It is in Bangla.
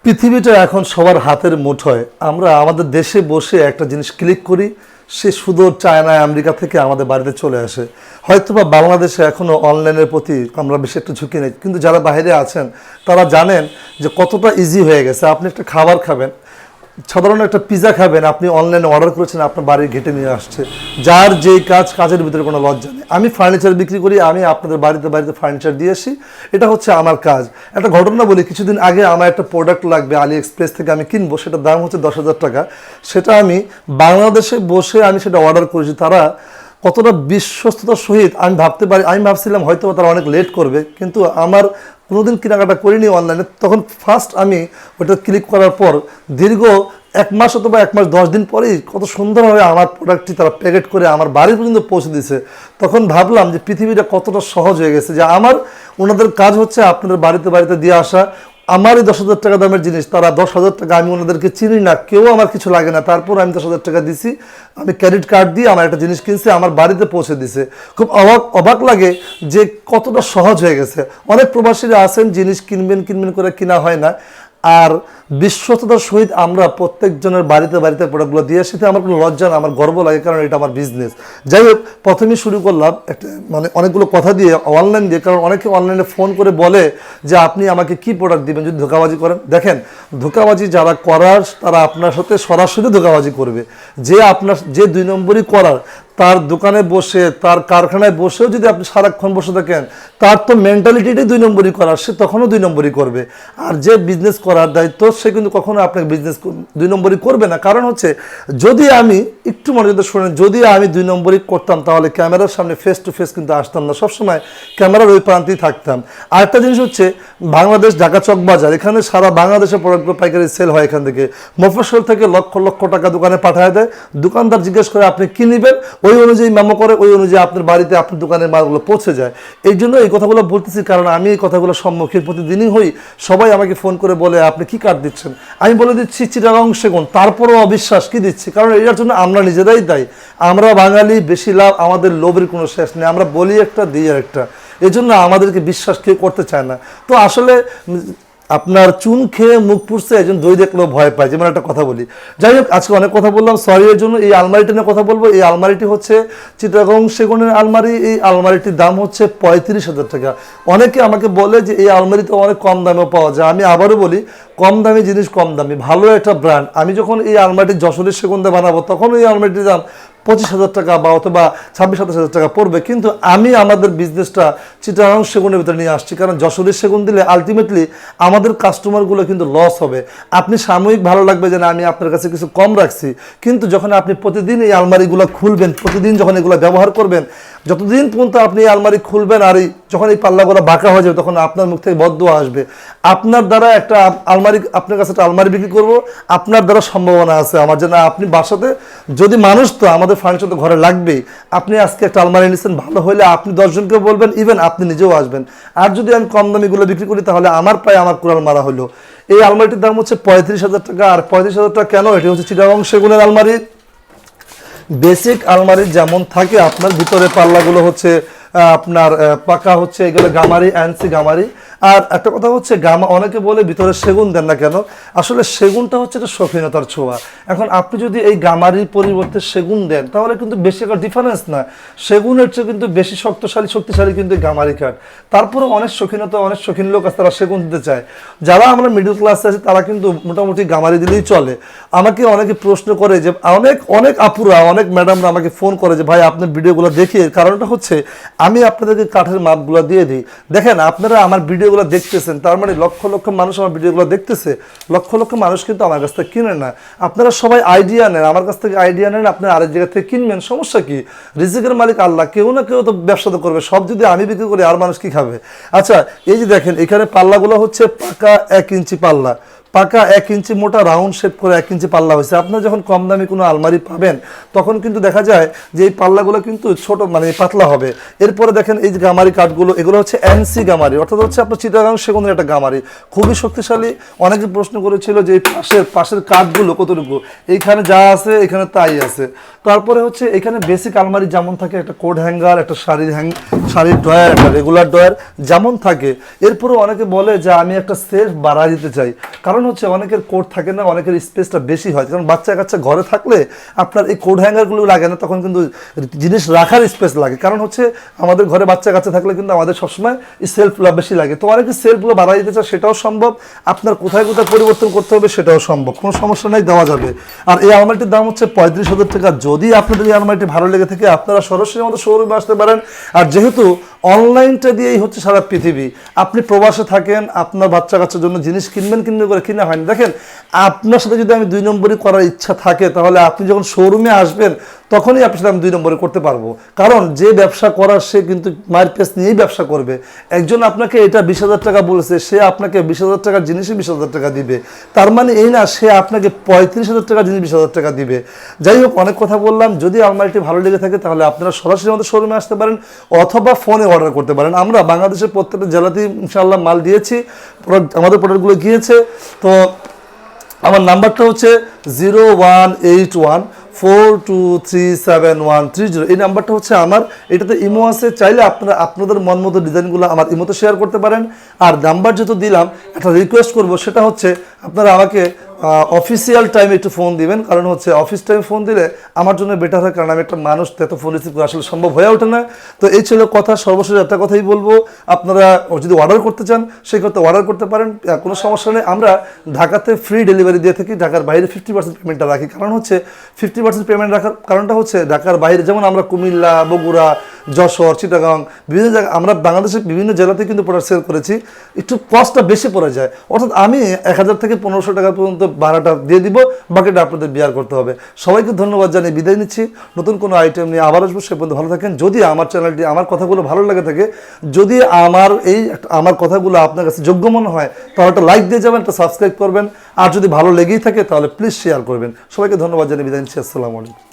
পৃথিবীটা এখন সবার হাতের মুঠোয়। আমরা আমাদের দেশে বসে একটা জিনিস ক্লিক করি, সে সুদূর চায়না আমেরিকা থেকে আমাদের বাড়িতে চলে আসে। হয়তোবা বাংলাদেশে এখনও অনলাইনের প্রতি আমরা বেশি একটা ঝুঁকি নেই, কিন্তু যারা বাইরে আছেন তারা জানেন যে কতটা ইজি হয়ে গেছে। আপনি একটা খাবার খাবেন, সাধারণ একটা পিজা খাবেন, আপনি অনলাইনে অর্ডার করেছেন, আপনার বাড়ির গেটে নিয়ে আসছে। যার যেই কাজের ভিতরে কোনো লজ্জা নেই। আমি ফার্নিচার বিক্রি করি, আমি আপনাদের বাড়িতে ফার্নিচার দিয়ে আসি, এটা হচ্ছে আমার কাজ। একটা ঘটনা বলি, কিছুদিন আগে আমার একটা প্রোডাক্ট লাগবে আলি এক্সপ্রেস থেকে আমি কিনবো, সেটার দাম হচ্ছে 10,000 টাকা। সেটা আমি বাংলাদেশে বসে আমি সেটা অর্ডার করেছি। তারা কতটা বিশ্বস্ততার সহিত আমি ভাবতে পারি, আমি ভাবছিলাম হয়তো তারা অনেক লেট করবে, কিন্তু আমার কোনোদিন কেনাকাটা করিনি অনলাইনে। তখন ফার্স্ট আমি ওটা ক্লিক করার পর দীর্ঘ 1 মাস অথবা 1 মাস 10 দিন পরেই কত সুন্দরভাবে আমার প্রোডাক্টটি তারা প্যাকেট করে আমার বাড়ি পর্যন্ত পৌঁছে দিয়েছে। তখন ভাবলাম যে পৃথিবীটা কতটা সহজ হয়ে গেছে, যে ওনাদের কাজ হচ্ছে আপনাদের বাড়িতে দিয়ে আসা। আমার এই 10,000 টাকা দামের জিনিস, তারা 10,000 টাকা, আমি ওনাদেরকে চিনি না, কেউ আমার কিছু লাগে না, তারপর আমি 10,000 টাকা দিছি, আমি ক্রেডিট কার্ড দিয়ে আমার একটা জিনিস কিনছি, আমার বাড়িতে পৌঁছে দিছে। খুব অবাক লাগে যে কতটা সহজ হয়ে গেছে। অনেক প্রবাসীরা আছেন জিনিস কিনবেন করে কিনা হয় না, আর বিশ্বস্ততার সহিত আমরা প্রত্যেকজনের বাড়িতে প্রোডাক্টগুলো দিয়ে আসতে আমার কোনো লজ্জা না, আমার গর্ব লাগে, কারণ এটা আমার বিজনেস। যাই হোক, প্রথমেই শুরু করলাম একটা অনেকগুলো কথা দিয়ে অনলাইন দিয়ে, কারণ অনেকে অনলাইনে ফোন করে বলে যে আপনি আমাকে কি প্রোডাক্ট দিবেন যদি ধোঁকাবাজি করেন। দেখেন, ধোঁকাবাজি যারা করার তারা আপনার সাথে সরাসরি ধোঁকাবাজি করবে। যে 2 নম্বরই করার, তার দোকানে বসে, তার কারখানায় বসেও যদি আপনি সারাক্ষণ বসে থাকেন, তার তো মেন্টালিটিটাই 2 নম্বরই করার, সে তখনও 2 নম্বরই করবে। আর যে বিজনেস করার দায়িত্ব, সে কিন্তু কখনো আপনাকে বিজনেস 2 নম্বরই করবে না। কারণ হচ্ছে, যদি আমি একটু মনোযোগ শোনেন, যদি আমি 2 নম্বরই করতাম তাহলে ক্যামেরার সামনে ফেস টু ফেস কিন্তু আসতাম না, সবসময় ক্যামেরার ওই প্রান্তেই থাকতাম। আরেকটা জিনিস হচ্ছে, বাংলাদেশ ঢাকা চক বাজার, এখানে সারা বাংলাদেশের প্রোডাক্টগুলো পাইকারি সেল হয়। এখান থেকে মফস্বল থেকে লক্ষ টাকা দোকানে পাঠায় দেয়। দোকানদার জিজ্ঞেস করে আপনি কি নেবেন, ওই অনুযায়ী মেমো করে, ওই অনুযায়ী আপনার বাড়িতে আপনার দোকানের মালগুলো পৌঁছে যায়। এই জন্য এই কথাগুলো বলতেছি, কারণ আমি এই কথাগুলো সম্মুখীন প্রতিদিনই হই। সবাই আমাকে ফোন করে বলে আপনি কি কার্ড দিচ্ছেন, আমি বলে দিচ্ছি চিটাগং সেগুন, তারপরেও অবিশ্বাস কি দিচ্ছি, কারণ এটার জন্য আমরা নিজেরাই দায়ী। আমরা বাঙালি, বেশি লাভ, আমাদের লোভের কোনো শেষ নেই, আমরা বলি একটা দিই একটা, এই জন্য আমাদেরকে বিশ্বাস কেউ করতে চায় না। তো আসলে আপনার চুন খেয়ে মুখ পুড়ছে, একজন দই দেখলেও ভয় পায়, যেমন একটা কথা বলি। যাই হোক, আজকে অনেক কথা বললাম, সরি এর জন্য। এই আলমারিটা নিয়ে কথা বলবো। এই আলমারিটি হচ্ছে চিটাগং সেগুনের আলমারি। এই আলমারিটির দাম হচ্ছে 35,000 টাকা। অনেকে আমাকে বলে যে এই আলমারি তো অনেক কম দামেও পাওয়া যায়। আমি আবারও বলি, কম দামি জিনিস কম দামি, ভালো একটা ব্র্যান্ড। আমি যখন এই আলমারিটি যশোরের সেগুন দিয়ে বানাবো, তখন এই আলমারিটির দাম 25,000 টাকা বা অথবা 26-27,000 টাকা পড়বে। কিন্তু আমি আমাদের বিজনেসটা চিটাগং সেগুনের ভিতরে নিয়ে আসছি, কারণ যশোরের সেগুন দিলে আলটিমেটলি আমাদের কাস্টমারগুলো কিন্তু লস হবে। আপনি সাময়িক ভালো লাগবে যে না, আমি আপনার কাছে কিছু কম রাখছি, কিন্তু যখন আপনি প্রতিদিন এই আলমারিগুলো খুলবেন, প্রতিদিন যখন এগুলো ব্যবহার করবেন, যতদিন পর্যন্ত আপনি এই আলমারি খুলবেন আর যখন এই পাল্লাগুলো বাঁকা হয়ে যাবে, তখন আপনার মুখ থেকে বদদোয়া আসবে। আপনার দ্বারা একটা আলমারি, আপনার কাছে একটা আলমারি বিক্রি করবো, আপনার দ্বারা সম্ভাবনা আছে আমার, যে না আপনি বাসাতে, যদি মানুষ তো আমাদের ফার্নিচার তো ঘরে লাগবেই, আপনি আজকে একটা আলমারি নিচ্ছেন, ভালো হলে আপনি 10 জনকে বলবেন, ইভেন আপনি নিজেও আসবেন। আর যদি আমি কম দামিগুলো বিক্রি করি, তাহলে আমার পায়ে আমার কুড়াল মারা হলো। এই আলমারিটির দাম হচ্ছে 35,000 টাকা। আর 35,000 টাকা কেন? এটি হচ্ছে চিটাগং সেগুনের আলমারি। বেসিক আলমারি যেমন থাকে, আপনার ভিতরে পাল্লাগুলো হচ্ছে আপনার পাকা, হচ্ছে এগুলো গামারি, অ্যান্সি গামারি। আর একটা কথা হচ্ছে, অনেকে বলে ভিতরে সেগুন দেন না কেন, আসলে সেগুনটা হচ্ছে একটা শৌখিনতার ছোঁয়া। এখন আপনি যদি এই গামারির পরিবর্তে সেগুন দেন, তাহলে কিন্তু বেশি একটা ডিফারেন্স না। সেগুনের চেয়ে কিন্তু বেশি শক্তিশালী কিন্তু গামারি কাঠ। তারপরে অনেক শৌখিন লোক আছে, তারা সেগুন দিতে চায়। যারা আমরা মিডল ক্লাসে আছে, তারা কিন্তু মোটামুটি গামারি দিলেই চলে। আমাকে অনেকে প্রশ্ন করে যে, অনেক আপুরা, অনেক ম্যাডামরা আমাকে ফোন করে যে ভাই আপনার ভিডিওগুলো দেখিয়ে। কারণটা হচ্ছে, আমি আপনাদেরকে কাঠের মাপগুলো দিয়ে দিই। দেখেন, আপনারা আমার ভিডিওগুলো দেখতেছেন, তার মানে লক্ষ মানুষ আমার ভিডিওগুলো দেখতেছে, লক্ষ মানুষ কিন্তু আমার কাছ থেকে কিনে না। আপনারা সবাই আইডিয়া নেন, আমার কাছ থেকে আইডিয়া নেন, আপনারা আরেক জায়গা থেকে কিনবেন, সমস্যা কি? রিজিকের মালিক আল্লাহ, কেউ না কেউ তো ব্যবসা তো করবে। সব যদি আমি বিক্রি করি, আর মানুষ কি খাবে? আচ্ছা, এই যে দেখেন, এখানে পাল্লাগুলো হচ্ছে পাকা 1 ইঞ্চি পাল্লা, পাকা 1 ইঞ্চি মোটা রাউন্ড শেপ করে 1 ইঞ্চি পাল্লা হয়েছে। আপনারা যখন কম দামি কোনো আলমারি পাবেন, তখন কিন্তু দেখা যায় যে এই পাল্লাগুলো কিন্তু ছোট, মানে পাতলা হবে। এরপরে দেখেন, এই যে গামারি কাঠগুলো, এগুলো হচ্ছে এনসি গামারি, অর্থাৎ হচ্ছে আপনার চিটাগাং সেগুনের একটা গামারি, খুবই শক্তিশালী। অনেকে প্রশ্ন করেছিল যে এই পাশের কাঠগুলো কতটুকু, এইখানে যা আছে এখানে তাই আছে। তারপরে হচ্ছে এখানে বেসিক আলমারি যেমন থাকে, একটা কোড হ্যাঙ্গার, একটা শাড়ির ড্রয়ার, একটা রেগুলার ড্রয়ার যেমন থাকে। এরপরে অনেকে বলে যে আমি একটা সেলফ বাড়া দিতে চাই। কারণ হচ্ছে অনেকের কোট থাকে না, অনেকের স্পেসটা বেশি হয়, কারণ বাচ্চা কাচ্চা ঘরে থাকলে আপনার এই কোট হ্যাঙ্গারগুলো লাগে না, তখন কিন্তু জিনিস রাখার স্পেস লাগে। কারণ হচ্ছে আমাদের ঘরে বাচ্চা কাচ্চা থাকলে কিন্তু আমাদের সবসময় এই সেলফগুলো বেশি লাগে। তো অনেকে সেলফগুলো বাড়াই দিতে চায়, সেটাও সম্ভব। আপনার কোথায় কোথায় পরিবর্তন করতে হবে সেটাও সম্ভব, কোনো সমস্যা নাই, দেওয়া যাবে। আর এই আলমারিটির দাম হচ্ছে 35,000 টাকা। যদি আপনাদের এই আলমারিটি ভালো লেগে থাকে আপনারা সরাসরি আমাদের শোরুমে আসতে পারেন। আর যেহেতু অনলাইনটা দিয়েই হচ্ছে সারা পৃথিবী, আপনি প্রবাসে থাকেন, আপনার বাচ্চা কাচ্চার জন্য জিনিস কিনবেন করে কিনা হয়নি। দেখেন, আপনার সাথে যদি আমি 2 নম্বরই করার ইচ্ছা থাকে, তাহলে আপনি যখন শোরুমে আসবেন তখনই আপনার সাথে আমি 2 নম্বরে করতে পারবো। কারণ যে ব্যবসা করার সে কিন্তু মায়ের পেস নিয়েই ব্যবসা করবে। একজন আপনাকে এটা 20,000 টাকা বলেছে, সে আপনাকে 20,000 টাকার জিনিসই 20,000 টাকা দিবে, তার মানে এই না সে আপনাকে 35,000 টাকার জিনিস 20,000 টাকা দিবে। যাই হোক, অনেক কথা বললাম। যদি আলমারিটি ভালো লেগে থাকে তাহলে আপনারা সরাসরি আমাদের শোরুমে আসতে পারেন অথবা ফোনে অর্ডার করতে পারেন। আমরা বাংলাদেশের প্রত্যেকটা জেলাতেই ইনশাআল্লাহ মাল দিয়েছি, আমাদের প্রোডাক্টগুলো গিয়েছে। তো আমার নাম্বারটা হচ্ছে 018142373130। এই নাম্বারটা হচ্ছে আমার, এটাতে ইমো আছে, চাইলে আপনারা আপনাদের মন মতো ডিজাইনগুলো আমার ইমোতে শেয়ার করতে পারেন। আর নাম্বার যেহেতু দিলাম, একটা রিকোয়েস্ট করব, সেটা হচ্ছে আপনারা আমাকে অফিসিয়াল টাইমে একটু ফোন দিবেন। কারণ হচ্ছে অফিস টাইমে ফোন দিলে আমার জন্য বেটার হয়, কারণ আমি একটা মানুষ, এত ফোন রিসিভ করা আসলে সম্ভব হয়ে ওঠে না। তো এই ছিল কথা। সর্বশেষ একটা কথাই বলবো, আপনারা যদি অর্ডার করতে চান সেই ক্ষেত্রে অর্ডার করতে পারেন, কোনো সমস্যা নেই। আমরা ঢাকাতে ফ্রি ডেলিভারি দিয়ে থাকি, ঢাকার বাইরে 50% পেমেন্টটা রাখি। কারণ হচ্ছে 50% পেমেন্ট রাখার কারণটা হচ্ছে ঢাকার বাইরে, যেমন আমরা কুমিল্লা, বগুড়া, যশোর, চিটাগাং, বিভিন্ন জায়গায় আমরা বাংলাদেশের বিভিন্ন জেলাতে কিন্তু প্রোডাক্ট সেল করেছি, একটু কস্টটা বেশি পড়ে যায়। অর্থাৎ আমি 1000 থেকে 1500 টাকা পর্যন্ত ভাড়াটা দিয়ে দিব, বাকিটা আপনাদের বিয়ার করতে হবে। সবাইকে ধন্যবাদ জানিয়ে বিদায় নিচ্ছি। নতুন কোনো আইটেম নিয়ে আবার আসবো, সে পর্যন্ত ভালো থাকেন। যদি আমার চ্যানেলটি, আমার কথাগুলো ভালো লাগে থাকে, যদি আমার কথাগুলো আপনার কাছে যোগ্য মনে হয়, তাহলে একটা লাইক দিয়ে যাবেন, একটা সাবস্ক্রাইব করবেন। আর যদি ভালো লেগেই থাকে তাহলে প্লিজ শেয়ার করবেন। সবাইকে ধন্যবাদ জানিয়ে বিদায় নিচ্ছি। আসসালামু আলাইকুম।